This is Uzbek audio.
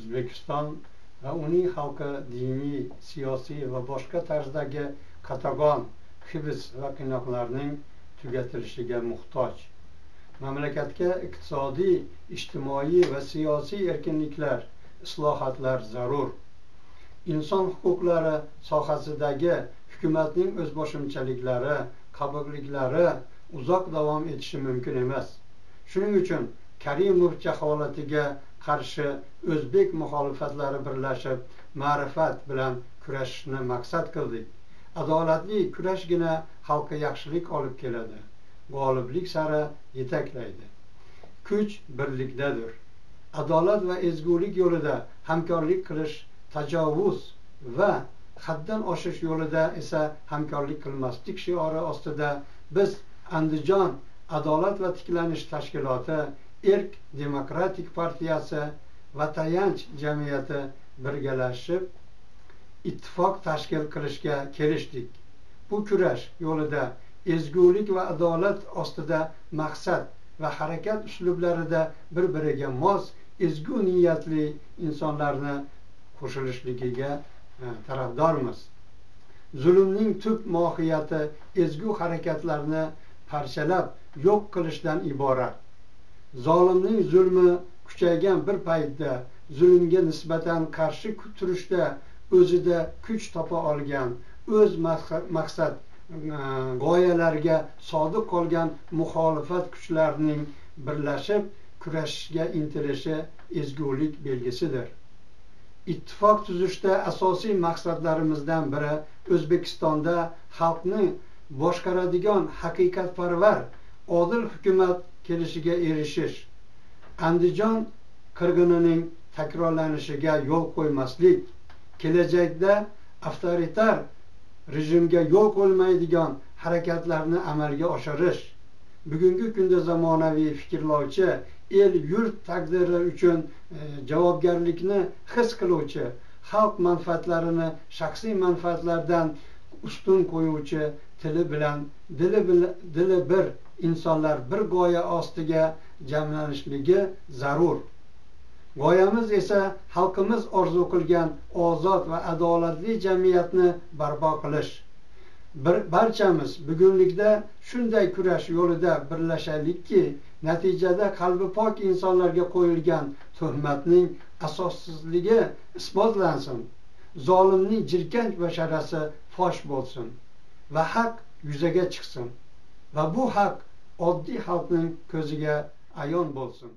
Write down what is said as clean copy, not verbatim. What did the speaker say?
O'zbekiston va uning xalqi diniy, siyosiy va boshqa tarzdagi qatag'on, hibs va qiynoqlarning tugatilishiga muhtoj. Mamlakatga iqtisodiy, ijtimoiy va siyosiy erkinliklar, islohotlar zarur. Inson huquqlari sohasidagi hukumatning o'zboshimchaliklari, qabihliklari uzoq davom etishi mumkin emas. Shuning uchun Karimov jaholatiga qarshi o'zbek muxolifatlari birlashib, ma'rifat bilan kurashishni maqsad qildik. Adolatli kurashgina xalqqa yaxshilik olib keladi, g'oliblik sari yetaklaydi. Kuch birlikdadir. Adolat va ezgulik yo'lida hamkorlik qilish, tajovuz va haddan oshish yo'lida esa hamkorlik qilmaslik shiori ostida biz Andijon Adolat va tiklanish tashkiloti, Erk demokratik partiyasi va tayanch jamiyati birgalashib ittifoq tashkil qilishga kelishdik. Bu kurash yo'lida ezgulik va adolat ostida maqsad va harakat uslublarida bir-biriga mos, ezgu niyatli insonlarni qo'shilishligiga tarafdormiz. Zulmning tub mohiyati ezgu harakatlarni parchalab yo'q qilishdan iborat. Zolimning zulmi kuchaygan bir paytda zulmga nisbatan qarshi turishda o'zida kuch topa olgan, o'z maqsad g'oyalariga sodiq qolgan muxolifat kuchlarining birlashib kurashishga intilishi ezgulik belgisidir. Ittifoq tuzishda asosiy maqsadlarimizdan biri O'zbekistonda xalqni boshqaradigan haqiqatparvar, odil hukumat kelishiga erishish, Andijon qirg'inining takrorlanishiga yo'l qo'ymaslik, kelajakda avtoritar rejimga yo'l qo'ymaydigan harakatlarni amalga oshirish, bugungi kunda zamonaviy fikrlovchi, el yurt taqdiri uchun javobgarlikni his qiluvchi, xalq manfaatlarini shaxsiy manfaatlardan ustun qo'yuvchi, tili bilan dili bir insonlar bir g'oya ostiga jamlanishligi zarur. G'oyamiz esa xalqimiz orzu qilgan ozod va adolatli jamiyatni barpo qilish. Barchamiz bugunlikda shunday kurash yo'lida birlashaylikki, natijada qalbi pok insonlarga qo'yilgan tuhmatning asossizligi isbotlansin, zolimning jirkanch basharasi fosh bo'lsin va haq yuzaga chiqsin va bu haq oddiy xalqning ko'ziga ayon bo'lsin.